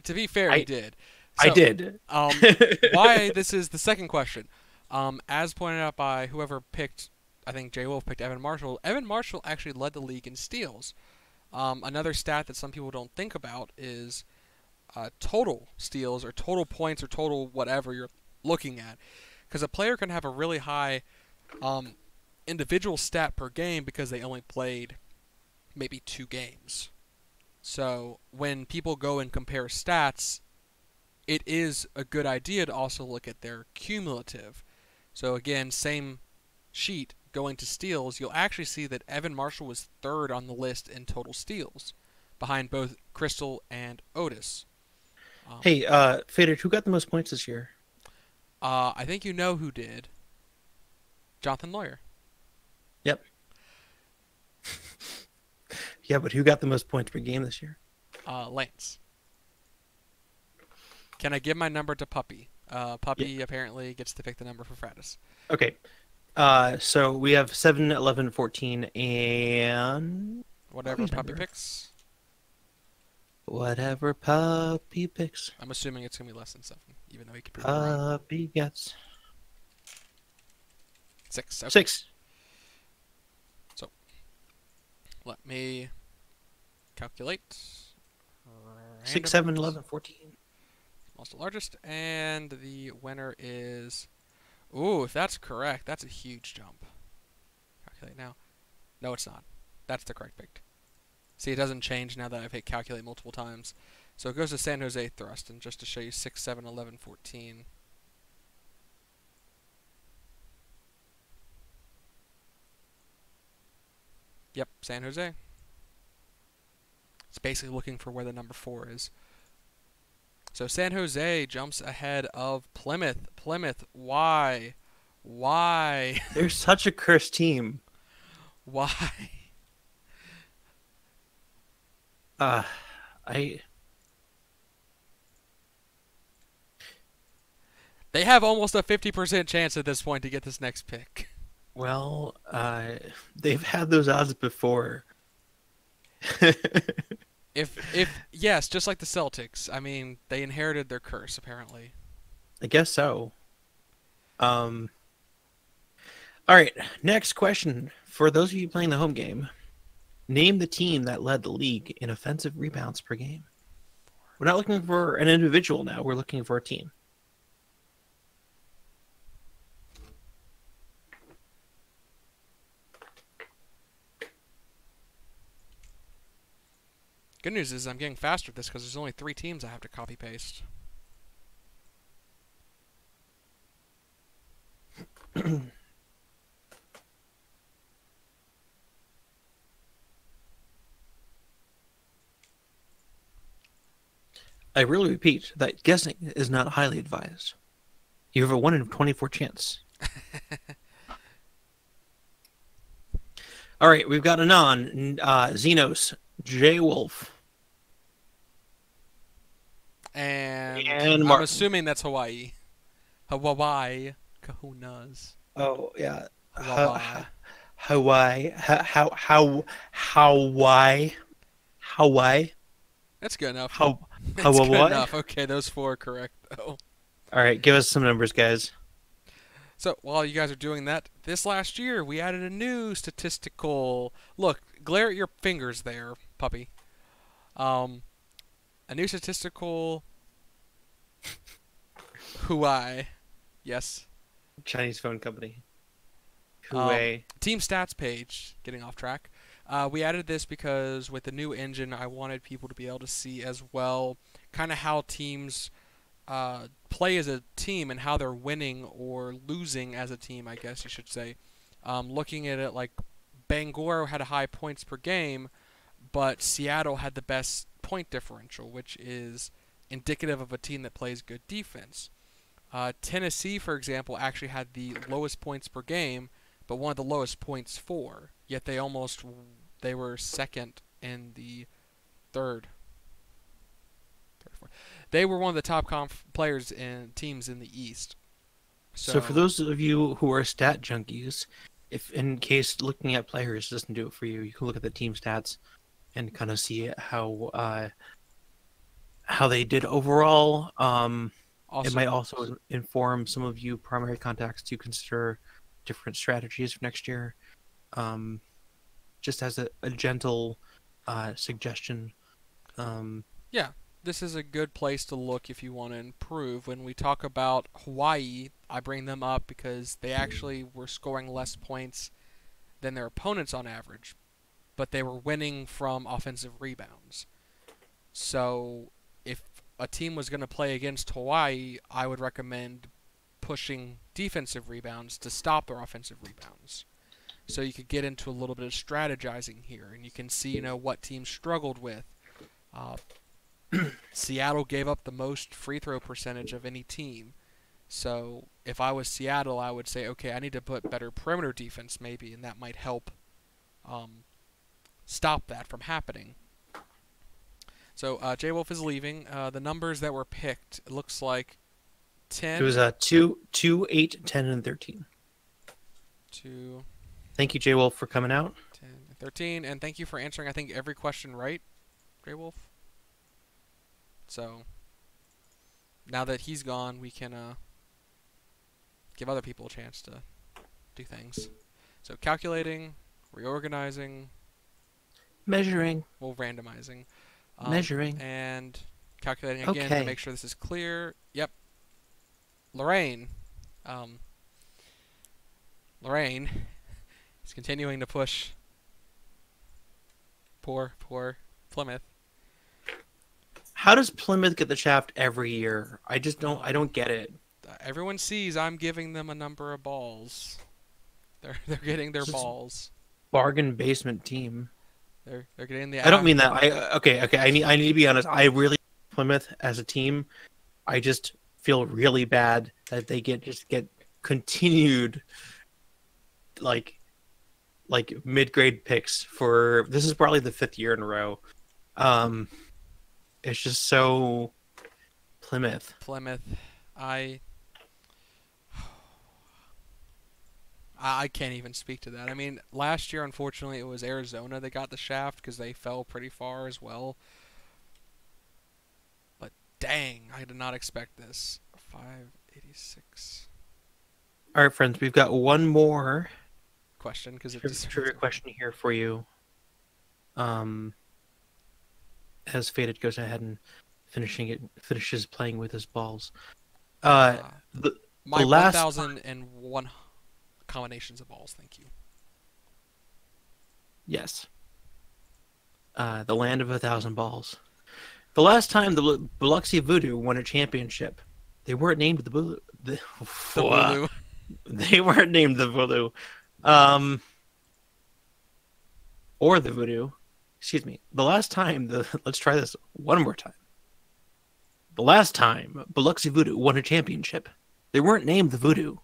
To be fair, he did. I So, did. why this is the second question. As pointed out by whoever picked, I think Jay Wolf picked Evan Marshall. Evan Marshall actually led the league in steals. Another stat that some people don't think about is total steals or total points or total whatever you're looking at. Because a player can have a really high individual stat per game because they only played maybe 2 games. So when people go and compare stats, it is a good idea to also look at their cumulative. So again, same sheet going to steals, you'll actually see that Evan Marshall was third on the list in total steals, behind both Crystal and Otis. Hey, Fader, who got the most points this year? I think you know who did. Jonathan Lawyer. Yep. Yeah, but who got the most points per game this year? Lance. Can I give my number to Puppy? Puppy Yeah. apparently gets to pick the number for Fratis. Okay. So we have 7, 11, 14, and Whatever Puppy's Puppy number. picks. Whatever Puppy picks. I'm assuming it's going to be less than 7, even though he could prove me wrong. Puppy gets 6. Okay. 6. So, let me calculate. 6, Random 7, numbers. 11, 14. Smallest to largest. And the winner is... Ooh, if that's correct, that's a huge jump. Calculate now. No, it's not. That's the correct pick. See, it doesn't change now that I've hit calculate multiple times. So it goes to San Jose Thrust, and just to show you 6, 7, 11, 14. Yep, San Jose. It's basically looking for where the number 4 is. So San Jose jumps ahead of Plymouth. Plymouth, why? Why? They're such a cursed team. Why? Uh, I They have almost a 50% chance at this point to get this next pick. well, they've had those odds before. If yes, just like the Celtics. I mean, they inherited their curse apparently. I guess so. All right, next question. For those of you playing the home game, name the team that led the league in offensive rebounds per game. We're not looking for an individual now. We're looking for a team. Good news is I'm getting faster at this because there's only 3 teams I have to copy paste. I really repeat that guessing is not highly advised. You have a 1 in 24 chance. All right, we've got Anon, Xenos, J Wolf, And and I'm Martin. assuming that's Hawaii. Hawaii. Kahunas. Oh yeah, Hawaii. Hawaii, Hawaii, Hawaii, That's good enough. That's good Hawaii. enough. Okay, those 4 are correct, though. All right, give us some numbers, guys. So, while you guys are doing that, this last year we added a new statistical. Look, glare at your fingers there, puppy. Um, a new statistical Huai. Yes. Chinese phone company. Um, Huawei. team stats page. Getting off track. We added this because with the new engine, I wanted people to be able to see as well, kind of how teams play as a team and how they're winning or losing as a team, I guess you should say. Looking at it like Bangor had a high points per game, but Seattle had the best point differential, which is indicative of a team that plays good defense. Tennessee, for example, actually had the lowest points per game, but one of the lowest points for. Yet they were second in the third. They were one of the top players and teams in the East. So for So those of you who are stat junkies, if in case looking at players doesn't do it for you, you can look at the team stats and kind of see how they did overall. It might also, also inform some of you primary contacts to consider different strategies for next year. Just as a gentle suggestion. yeah, this is a good place to look if you want to improve. When we talk about Hawaii, I bring them up because they actually were scoring less points than their opponents on average, but they were winning from offensive rebounds. So if a team was going to play against Hawaii, I would recommend pushing defensive rebounds to stop their offensive rebounds. So you could get into a little bit of strategizing here, and you can see, what teams struggled with. Uh, Seattle gave up the most free throw percentage of any team. So if I was Seattle, I would say, okay, I need to put better perimeter defense maybe, and that might help stop that from happening. So J Wolf is leaving. The numbers that were picked, it looks like It was 10 2, 8, 10, and 13. to Thank you, J Wolf, for coming out. 10 and 13, and thank you for answering, I think, every question right, J Wolf. So now that he's gone, we can give other people a chance to do things. So calculating, reorganizing, Measuring. well, randomizing, Measuring. and calculating again Okay. to make sure this is clear. Yep. Lorraine. Lorraine is continuing to push. Poor Plymouth. How does Plymouth get the shaft every year? I don't get it. Everyone sees I'm giving them a number of balls. They're getting their It's just balls. bargain basement team. They're getting the. I don't mean that. Okay. I need to be honest. I really Plymouth as a team. I just feel really bad that they get continued like mid-grade picks for this is probably the 5th year in a row. It's just so Plymouth. I can't even speak to that. I mean, last year, unfortunately, it was Arizona that got the shaft because they fell pretty far as well. But dang, I did not expect this. 586 All right, friends, we've got one more question because it trivia question here for you. As Faded goes ahead and finishes playing with his balls. The my last 1001 combinations of balls. Thank you. yes. the land of 1,000 balls. The last time the Biloxi Voodoo won a championship, they weren't named The Voodoo. they weren't named the Voodoo, um, or the Voodoo. Excuse me. The last time let's try this one more time. The last time Biloxi Voodoo won a championship, they weren't named the Voodoo.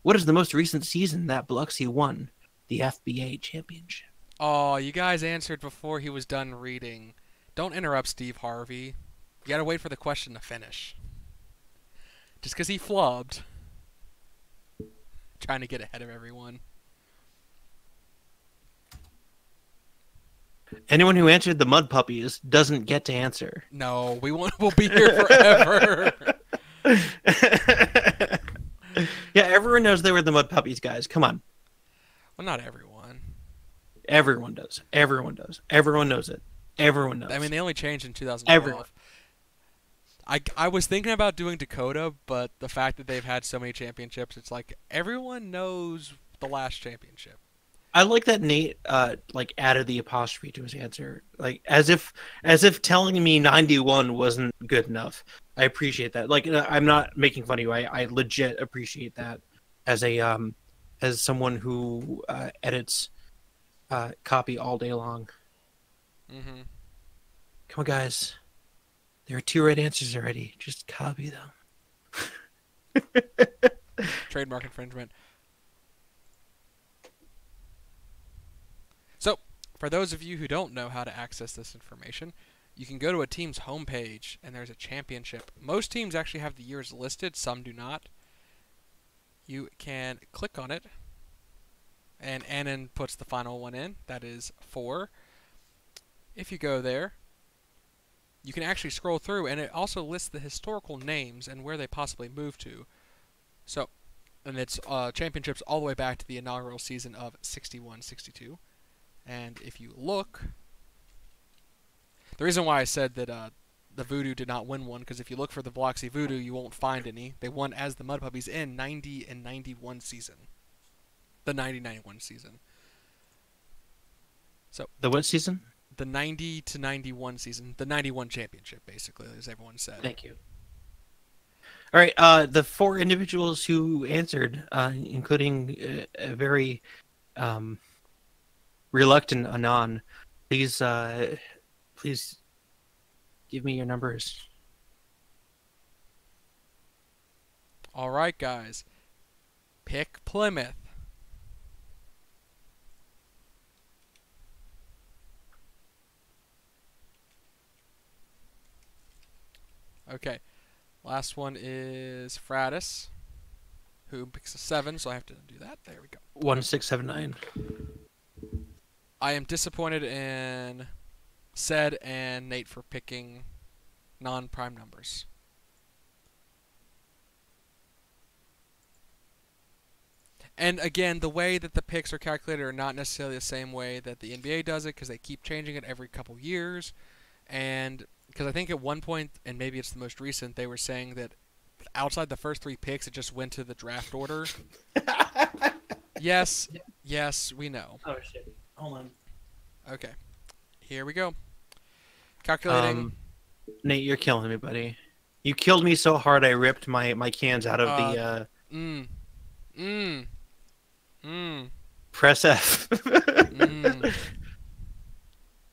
What is the most recent season that Biloxi won the FBA championship? Oh, you guys answered before he was done reading. Don't interrupt Steve Harvey. You gotta wait for the question to finish. Just because he flubbed. Trying to get ahead of everyone. Anyone who answered the Mud Puppies doesn't get to answer. No, we'll be here forever. Yeah, everyone knows they were the Mud Puppies, guys. Come on. Well, not everyone. Everyone does. Everyone does. Everyone knows it. Everyone knows. I mean, they only changed in 2012. Everyone. I was thinking about doing Dakota, but the fact that they've had so many championships, it's like everyone knows the last championship. I like that Nate like added the apostrophe to his answer, like as if telling me 91 wasn't good enough. I appreciate that. Like I'm not making fun of you. I legit appreciate that as a as someone who edits copy all day long. Mm-hmm. Come on, guys. There are 2 right answers already. Just copy them. Trademark infringement. So, for those of you who don't know how to access this information, you can go to a team's homepage and there's a championship. Most teams actually have the years listed, some do not. You can click on it, and Annan puts the final one in. That is 4. If you go there, you can actually scroll through, and it also lists the historical names and where they possibly moved to. So, and it's championships all the way back to the inaugural season of 61-62. And if you look, the reason why I said that the Voodoo did not win one, because if you look for the Biloxi Voodoo, you won't find any. They won as the Mud Puppies in 90 and 91 season. The 90-91 season. So The what season? the 90 to 91 season, the 91 championship, basically, as everyone said. Thank you. All right, the 4 individuals who answered, including a very reluctant Anon, please give me your numbers. All right, guys. Pick Plymouth. Okay. Last one is Fratis, who picks a 7, so I have to do that. There we go. 1679. I am disappointed in Ced and Nate for picking non-prime numbers. And again, the way that the picks are calculated are not necessarily the same way that the NBA does it, because they keep changing it every couple years. And because I think at one point, and maybe it's the most recent, they were saying that outside the first 3 picks, it just went to the draft order. Yes, we know. Oh shit! Hold on. Okay, here we go. Calculating. Nate, you're killing me, buddy. You killed me so hard I ripped my cans out of the press F. Mm.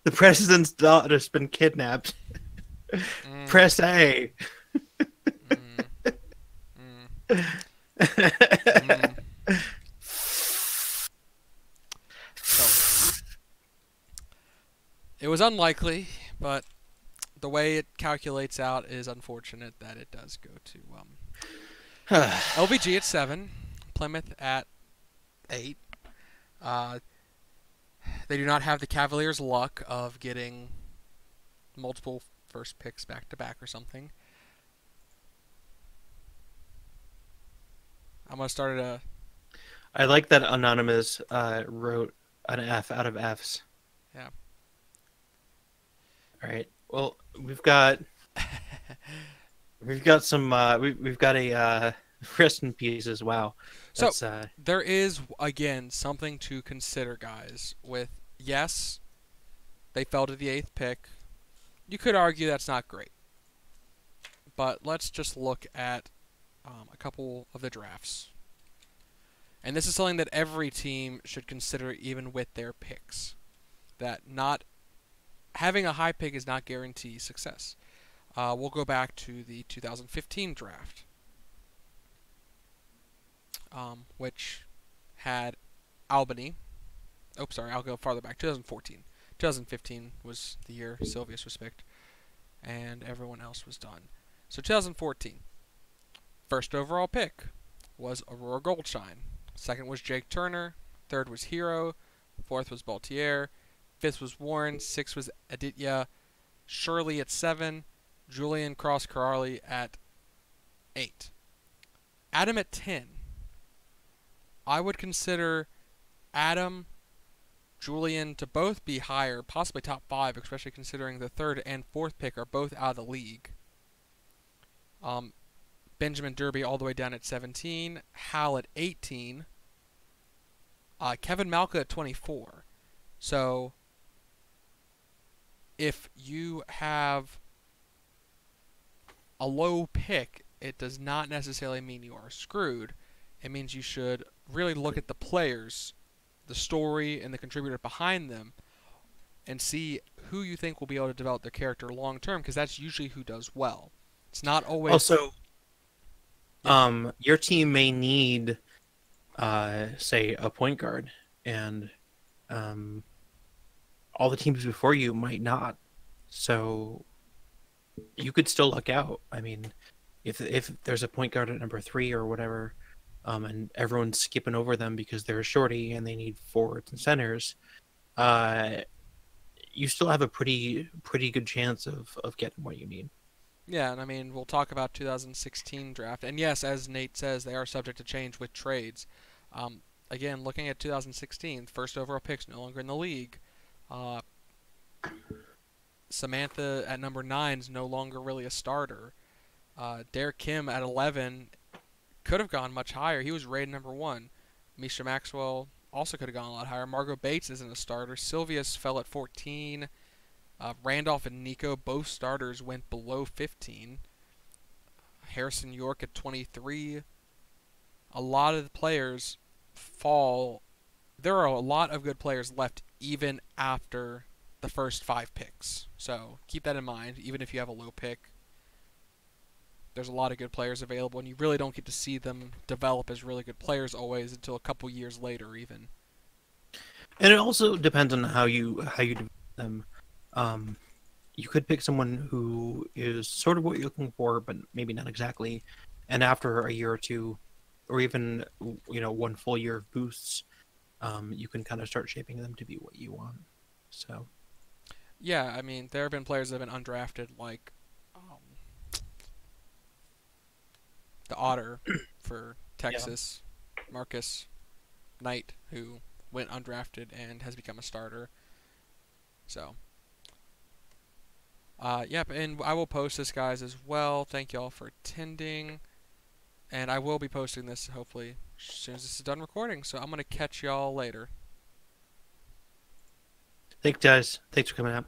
The president's daughter's been kidnapped. Press A. So, it was unlikely, but the way it calculates out is unfortunate that it does go to LBG at 7, Plymouth at 8. They do not have the Cavaliers' luck of getting multiple first picks back to back or something. I'm gonna start at a. I like that Anonymous wrote an F out of Fs. Yeah. All right. Well, we've got some we've got a rest in peace as well. That's, So there is again something to consider, guys. With yes, They fell to the eighth pick. You could argue that's not great. But let's just look at a couple of the drafts. And this is something that every team should consider even with their picks. That not having a high pick is not guarantee success. We'll go back to the 2015 draft, which had Albany. Oh, sorry, I'll go farther back. 2014. 2015 was the year Sylvius was picked, and everyone else was done. So 2014, first overall pick was Aurora Goldshine. Second was Jake Turner. Third was Hero. Fourth was Baltier. Fifth was Warren. Sixth was Aditya. Shirley at 7. Julian Cross Cararli at 8. Adam at 10. I would consider Adam, Julian to both be higher, possibly top 5, especially considering the third and fourth pick are both out of the league. Benjamin Derby all the way down at 17. Hal at 18. Kevin Malka at 24. So if you have a low pick, it does not necessarily mean you are screwed. It means you should really look at the players, the story, and the contributor behind them, and see who you think will be able to develop their character long term, because that's usually who does well. It's not always. Also, Yeah. your team may need, say, a point guard, and all the teams before you might not. So you could still luck out. I mean, if there's a point guard at number 3 or whatever, and everyone's skipping over them because they're shorty and they need forwards and centers, you still have a pretty good chance of getting what you need. Yeah, and I mean, we'll talk about 2016 draft. And yes, as Nate says, they are subject to change with trades. Again, looking at 2016, first overall picks no longer in the league. Samantha at number 9 is no longer really a starter. Derek Kim at 11 could have gone much higher. He was rated number 1. Misha Maxwell also could have gone a lot higher. Margot Bates isn't a starter. Sylvius fell at 14. Randolph and Nico, both starters, went below 15. Harrison York at 23. A lot of the players fall. There are a lot of good players left even after the first 5 picks. So keep that in mind, even if you have a low pick. There's a lot of good players available, and you really don't get to see them develop as really good players always until a couple years later, even. And it also depends on how you develop them. You could pick someone who is sort of what you're looking for, but maybe not exactly. And after a year or two, or even 1 full year of boosts, you can kind of start shaping them to be what you want. So, Yeah, I mean, there have been players that have been undrafted, like the Otter for Texas, Marcus Knight, who went undrafted and has become a starter. So, yep, and I will post this, guys, as well. Thank y'all for attending. And I will be posting this, hopefully, as soon as this is done recording. So I'm going to catch y'all later. thanks, guys. Thanks for coming out.